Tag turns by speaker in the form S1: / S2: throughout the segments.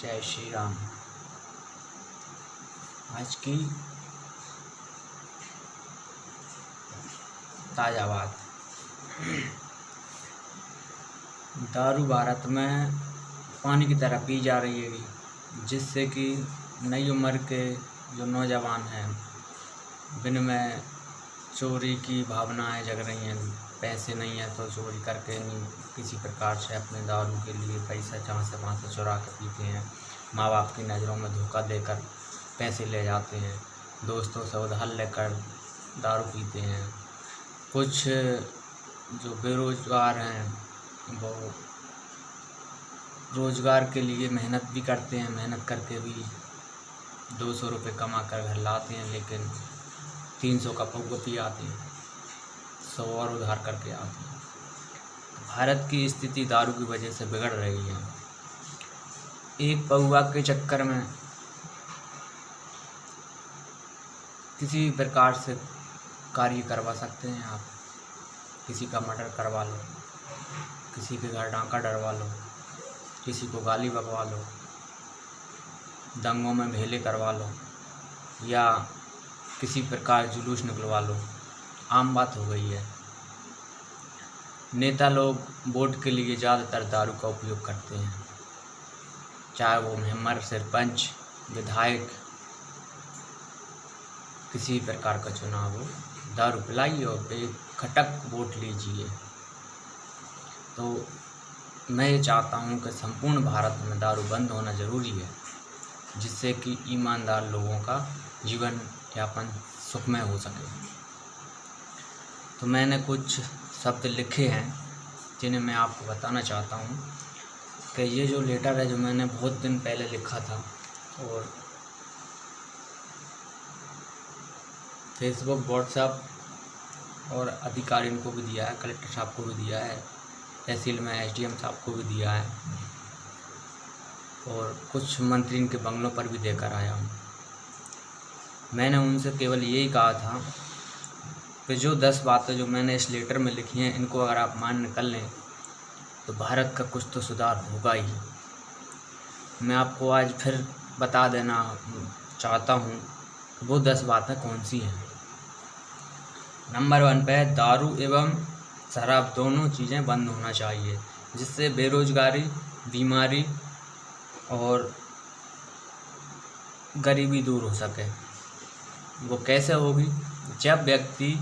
S1: जय श्री राम। आज की ताज़ा बात। दारू भारत में पानी की तरह पी जा रही है, जिससे कि नई उम्र के जो नौजवान हैं जिनमें चोरी की भावनाएं जग रही हैं। पैसे नहीं है तो चोरी करके नहीं किसी प्रकार से अपने दारू के लिए पैसा जहाँ से वहाँ से चुरा के पीते हैं। माँ बाप की नज़रों में धोखा देकर पैसे ले जाते हैं, दोस्तों से उधार लेकर दारू पीते हैं। कुछ जो बेरोज़गार हैं वो रोज़गार के लिए मेहनत भी करते हैं, मेहनत करके भी 200 रुपये कमा कर घर लाते हैं, लेकिन 300 का पौवा पी आते हैं, 100 और उधार करके आते हैं। भारत की स्थिति दारू की वजह से बिगड़ रही है। एक पौवा के चक्कर में किसी भी प्रकार से कार्य करवा सकते हैं आप। किसी का मर्डर करवा लो, किसी के घर डांका डरवा लो, किसी को गाली बकवा लो, दंगों में भेले करवा लो या किसी प्रकार जुलूस निकलवा लो। आम बात हो गई है। नेता लोग वोट के लिए ज़्यादातर दारू का उपयोग करते हैं, चाहे वो मेंबर, सरपंच, विधायक, किसी प्रकार का चुनाव हो, दारू पिलाइए और बेखटक वोट लीजिए। तो मैं ये चाहता हूँ कि संपूर्ण भारत में दारू बंद होना ज़रूरी है, जिससे कि ईमानदार लोगों का जीवन यापन सुखमय हो सके। तो मैंने कुछ शब्द लिखे हैं जिन्हें मैं आपको बताना चाहता हूँ कि ये जो लेटर है जो मैंने बहुत दिन पहले लिखा था और फेसबुक, व्हाट्सएप और अधिकारियों को भी दिया है, कलेक्टर साहब को भी दिया है, तहसील में एसडीएम साहब को भी दिया है और कुछ मंत्री के बंगलों पर भी देकर आया हूँ। मैंने उनसे केवल यही कहा था कि जो 10 बातें जो मैंने इस लेटर में लिखी हैं, इनको अगर आप मान्य कर लें तो भारत का कुछ तो सुधार होगा ही। मैं आपको आज फिर बता देना चाहता हूँ वो 10 बातें कौन सी हैं। नंबर 1 पे दारू एवं शराब दोनों चीज़ें बंद होना चाहिए, जिससे बेरोजगारी, बीमारी और गरीबी दूर हो सके। वो कैसे होगी? जब व्यक्ति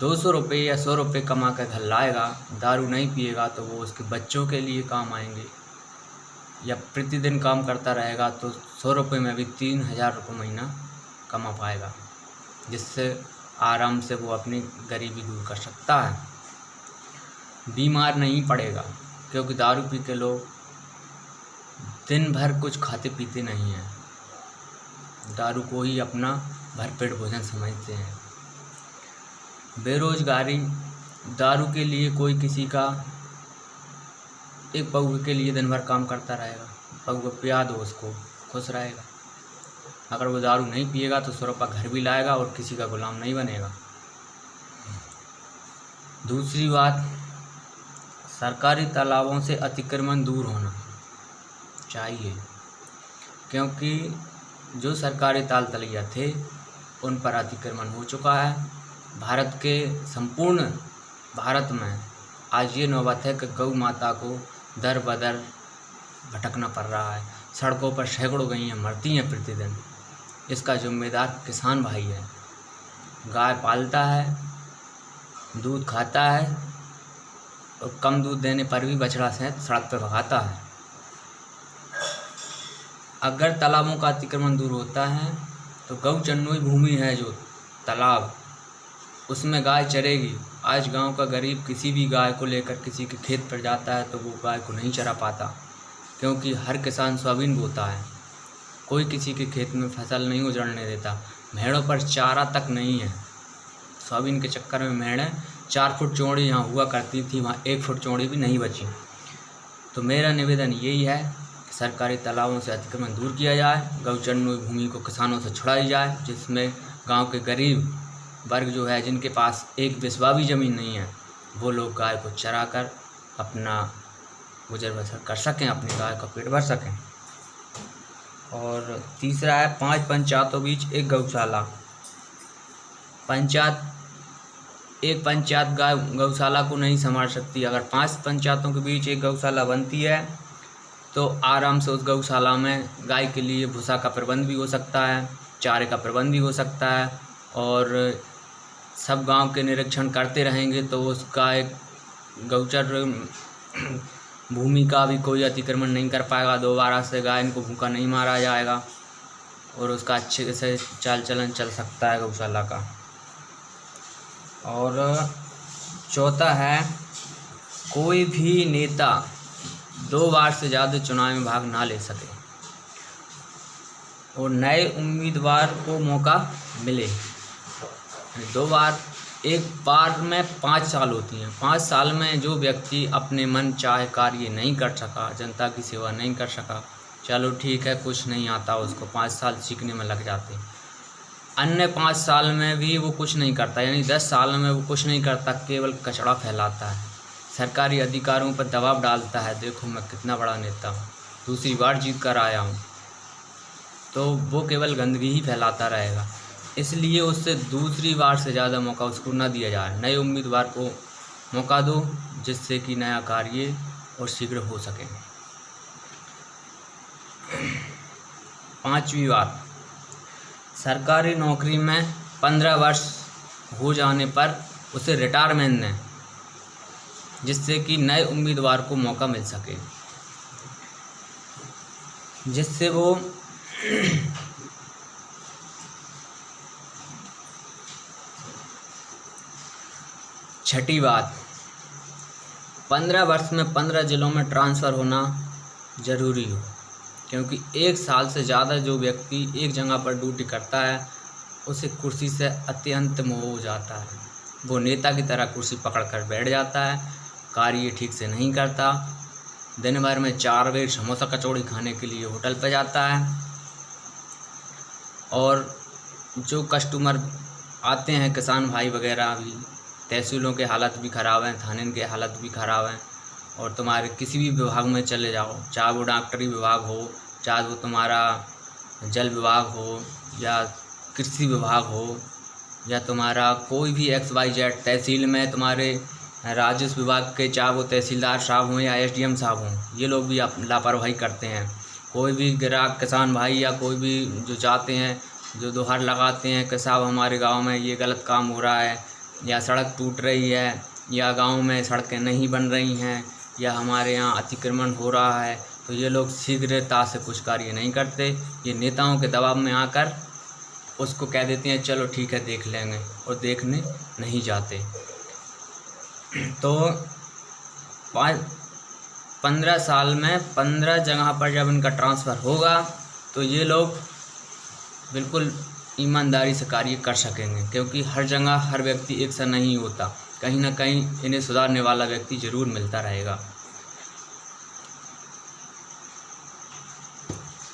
S1: 200 रुपये या 100 रुपये कमा कर घर लाएगा, दारू नहीं पिएगा, तो वो उसके बच्चों के लिए काम आएंगे। या प्रतिदिन काम करता रहेगा तो 100 रुपये में भी 3000 रुपये महीना कमा पाएगा, जिससे आराम से वो अपनी गरीबी दूर कर सकता है। बीमार नहीं पड़ेगा, क्योंकि दारू पी के लोग दिन भर कुछ खाते पीते नहीं हैं, दारू को ही अपना भरपेट भोजन समझते हैं। बेरोजगारी, दारू के लिए कोई किसी का एक पौवे के लिए दिन भर काम करता रहेगा, पौवा पिया दो उसको, खुश रहेगा। अगर वो दारू नहीं पिएगा तो 100 रुपये घर भी लाएगा और किसी का गुलाम नहीं बनेगा। दूसरी बात, सरकारी तालाबों से अतिक्रमण दूर होना चाहिए, क्योंकि जो सरकारी ताल तलैया थे उन पर अतिक्रमण हो चुका है। भारत के संपूर्ण भारत में आज ये नौबत है कि गौ माता को दर बदर भटकना पड़ रहा है। सड़कों पर सैकड़ों गैयाँ मरती हैं प्रतिदिन। इसका जिम्मेदार किसान भाई है। गाय पालता है, दूध खाता है और कम दूध देने पर भी बछड़ा सहित सड़क पर भगाता है। अगर तालाबों का अतिक्रमण दूर होता है तो गौचन्नोई भूमि है जो तालाब, उसमें गाय चरेगी। आज गांव का गरीब किसी भी गाय को लेकर किसी के खेत पर जाता है तो वो गाय को नहीं चरा पाता, क्योंकि हर किसान सोयाबीन बोता है, कोई किसी के खेत में फसल नहीं उजड़ने देता। भेड़ों पर चारा तक नहीं है। सोयाबीन के चक्कर में भेड़ें 4 फुट चौड़ी यहाँ हुआ करती थी, वहाँ 1 फुट चौड़ी भी नहीं बची। तो मेरा निवेदन यही है कि सरकारी तालाबों से अतिक्रमण दूर किया जाए, गौचन्नोई भूमि को किसानों से छुड़ाई जाए, जिसमें गांव के गरीब वर्ग जो है, जिनके पास एक बिस्वा भी ज़मीन नहीं है, वो लोग गाय को चराकर अपना गुजर बसर कर सकें, अपनी गाय का पेट भर सकें। और तीसरा है 5 पंचायतों बीच एक गौशाला। एक पंचायत गाय गौशाला को नहीं संभाल सकती। अगर 5 पंचायतों के बीच एक गौशाला बनती है तो आराम से उस गौशाला में गाय के लिए भूसा का प्रबंध भी हो सकता है, चारे का प्रबंध भी हो सकता है, और सब गांव के निरीक्षण करते रहेंगे तो उसका एक गौचर भूमि का भी कोई अतिक्रमण नहीं कर पाएगा। दोबारा से गाय को भूखा नहीं मारा जाएगा और उसका अच्छे से चाल चलन चल सकता है गौशाला का। और चौथा है कोई भी नेता 2 बार से ज़्यादा चुनाव में भाग ना ले सके और नए उम्मीदवार को मौका मिले। 2 बार, एक बार में 5 साल होती हैं। 5 साल में जो व्यक्ति अपने मन चाहे कार्य नहीं कर सका, जनता की सेवा नहीं कर सका, चलो ठीक है, कुछ नहीं आता उसको, 5 साल सीखने में लग जाते। अन्य 5 साल में भी वो कुछ नहीं करता, यानी 10 साल में वो कुछ नहीं करता, केवल कचरा फैलाता है, सरकारी अधिकारियों पर दबाव डालता है, देखो मैं कितना बड़ा नेता हूँ, दूसरी बार जीत कर आया हूँ, तो वो केवल गंदगी ही फैलाता रहेगा। इसलिए उससे दूसरी बार से ज़्यादा मौका उसको न दिया जाए। नए उम्मीदवार को मौका दो जिससे कि नया कार्य और शीघ्र हो सके। 5वीं बात, सरकारी नौकरी में 15 वर्ष हो जाने पर उसे रिटायरमेंट दें जिससे कि नए उम्मीदवार को मौका मिल सके, जिससे वो 6ठी बात, 15 वर्ष में 15 जिलों में ट्रांसफ़र होना ज़रूरी हो, क्योंकि 1 साल से ज़्यादा जो व्यक्ति एक जगह पर ड्यूटी करता है उसे कुर्सी से अत्यंत मोह हो जाता है। वो नेता की तरह कुर्सी पकड़ कर बैठ जाता है, कार्य ठीक से नहीं करता, दिन भर में 4 बार समोसा कचौड़ी खाने के लिए होटल पर जाता है, और जो कस्टमर आते हैं किसान भाई वगैरह भी, तहसीलों के हालत भी ख़राब हैं, थाने के हालत भी ख़राब हैं। और तुम्हारे किसी भी विभाग में चले जाओ, चाहे वो डॉक्टरी विभाग हो, चाहे वो तुम्हारा जल विभाग हो, या कृषि विभाग हो, या तुम्हारा कोई भी XYZ तहसील में तुम्हारे राजस्व विभाग के, चाहे वो तहसीलदार साहब हों या SDM साहब हों, ये लोग भी लापरवाही करते हैं। कोई भी ग्राहक किसान भाई या कोई भी जो चाहते हैं, जो दोहर लगाते हैं कि साहब हमारे गांव में ये गलत काम हो रहा है, या सड़क टूट रही है, या गांव में सड़कें नहीं बन रही हैं, या हमारे यहाँ अतिक्रमण हो रहा है, तो ये लोग शीघ्रता से कुछ कार्य नहीं करते। ये नेताओं के दबाव में आकर उसको कह देते हैं चलो ठीक है देख लेंगे, और देखने नहीं जाते। तो 15 साल में 15 जगह पर जब इनका ट्रांसफ़र होगा तो ये लोग बिल्कुल ईमानदारी से कार्य कर सकेंगे, क्योंकि हर जगह हर व्यक्ति एक सा नहीं होता, कहीं ना कहीं इन्हें सुधारने वाला व्यक्ति ज़रूर मिलता रहेगा।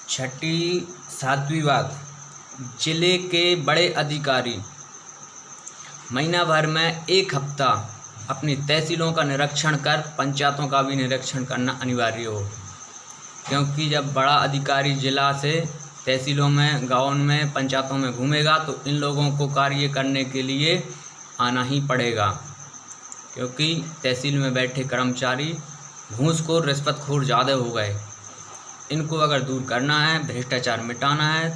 S1: 7वीं बात, जिले के बड़े अधिकारी महीना भर में 1 हफ्ता अपनी तहसीलों का निरीक्षण कर पंचायतों का भी निरीक्षण करना अनिवार्य हो, क्योंकि जब बड़ा अधिकारी जिला से तहसीलों में, गाँव में, पंचायतों में घूमेगा तो इन लोगों को कार्य करने के लिए आना ही पड़ेगा, क्योंकि तहसील में बैठे कर्मचारी घूसखोर, रिश्वतखोर ज़्यादा हो गए। इनको अगर दूर करना है, भ्रष्टाचार मिटाना है,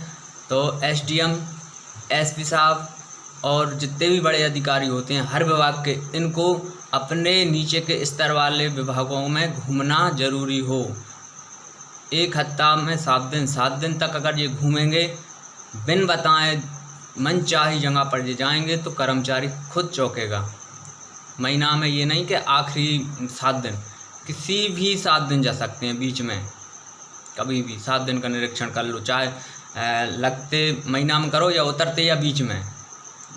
S1: तो SDM, SP साहब और जितने भी बड़े अधिकारी होते हैं हर विभाग के, इनको अपने नीचे के स्तर वाले विभागों में घूमना ज़रूरी हो। 1 हफ्ता में 7 दिन तक अगर ये घूमेंगे, बिन बताए मनचाही जगह पर ये जाएंगे तो कर्मचारी खुद चौंकेगा। महीना में ये नहीं कि आखिरी 7 दिन, किसी भी 7 दिन जा सकते हैं, बीच में कभी भी 7 दिन का निरीक्षण कर लो, चाहे लगते महीना में करो या उतरते या बीच में,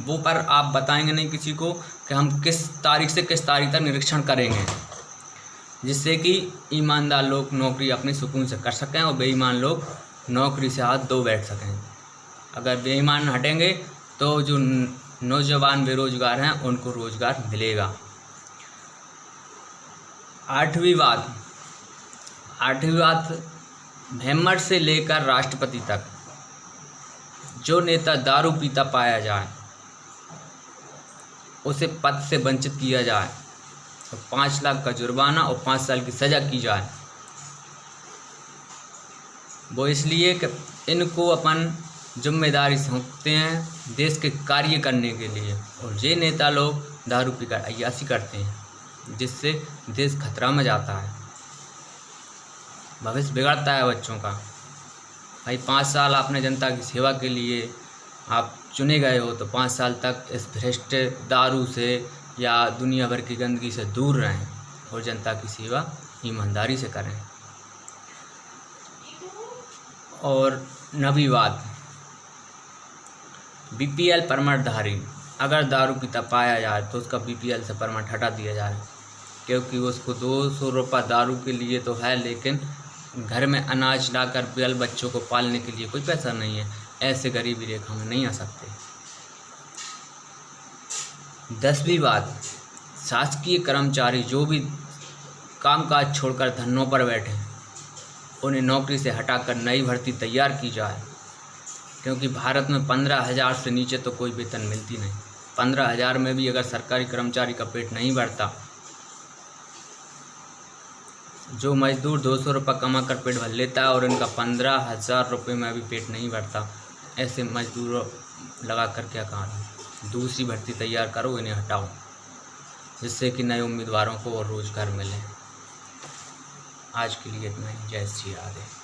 S1: वो पर आप बताएंगे नहीं किसी को कि हम किस तारीख से किस तारीख तक निरीक्षण करेंगे, जिससे कि ईमानदार लोग नौकरी अपने सुकून से कर सकें और बेईमान लोग नौकरी से हाथ धो बैठ सकें। अगर बेईमान हटेंगे तो जो नौजवान बेरोजगार हैं उनको रोज़गार मिलेगा। 8वीं बात, 8वीं बात, मेंबर से लेकर राष्ट्रपति तक जो नेता दारू पीता पाया जाए उसे पद से वंचित किया जाए तो 5 लाख का जुर्माना और 5 साल की सज़ा की जाए। वो इसलिए कि इनको अपन जिम्मेदारी सौंपते हैं देश के कार्य करने के लिए, और ये नेता लोग दारू पीकर अय्याशी करते हैं जिससे देश खतरा में जाता है, भविष्य बिगड़ता है बच्चों का। भाई 5 साल आपने जनता की सेवा के लिए आप चुने गए हो तो 5 साल तक इस भ्रष्ट दारू से या दुनिया भर की गंदगी से दूर रहें और जनता की सेवा ईमानदारी से करें। और 9वीं बात, BPL परमिटधारी अगर दारू पीता पाया जाए तो उसका BPL से परमिट हटा दिया जाए, क्योंकि उसको 200 रुपये दारू के लिए तो है, लेकिन घर में अनाज लाकर बाल बच्चों को पालने के लिए कोई पैसा नहीं है। ऐसे गरीबी रेखा में नहीं आ सकते। 10वीं बात, शासकीय कर्मचारी जो भी कामकाज छोड़कर धरनों पर बैठे उन्हें नौकरी से हटाकर नई भर्ती तैयार की जाए, क्योंकि भारत में 15,000 से नीचे तो कोई वेतन मिलती नहीं। 15,000 में भी अगर सरकारी कर्मचारी का पेट नहीं भरता, जो मजदूर 200 रुपये कमा कर पेट भर लेता है और इनका 15,000 रुपये में भी पेट नहीं भरता, ऐसे मजदूरों लगा कर क्या काम। दूसरी भर्ती तैयार करो, इन्हें हटाओ, जिससे कि नए उम्मीदवारों को और रोज़गार मिले। आज के लिए इतना ही। जय श्री राधे।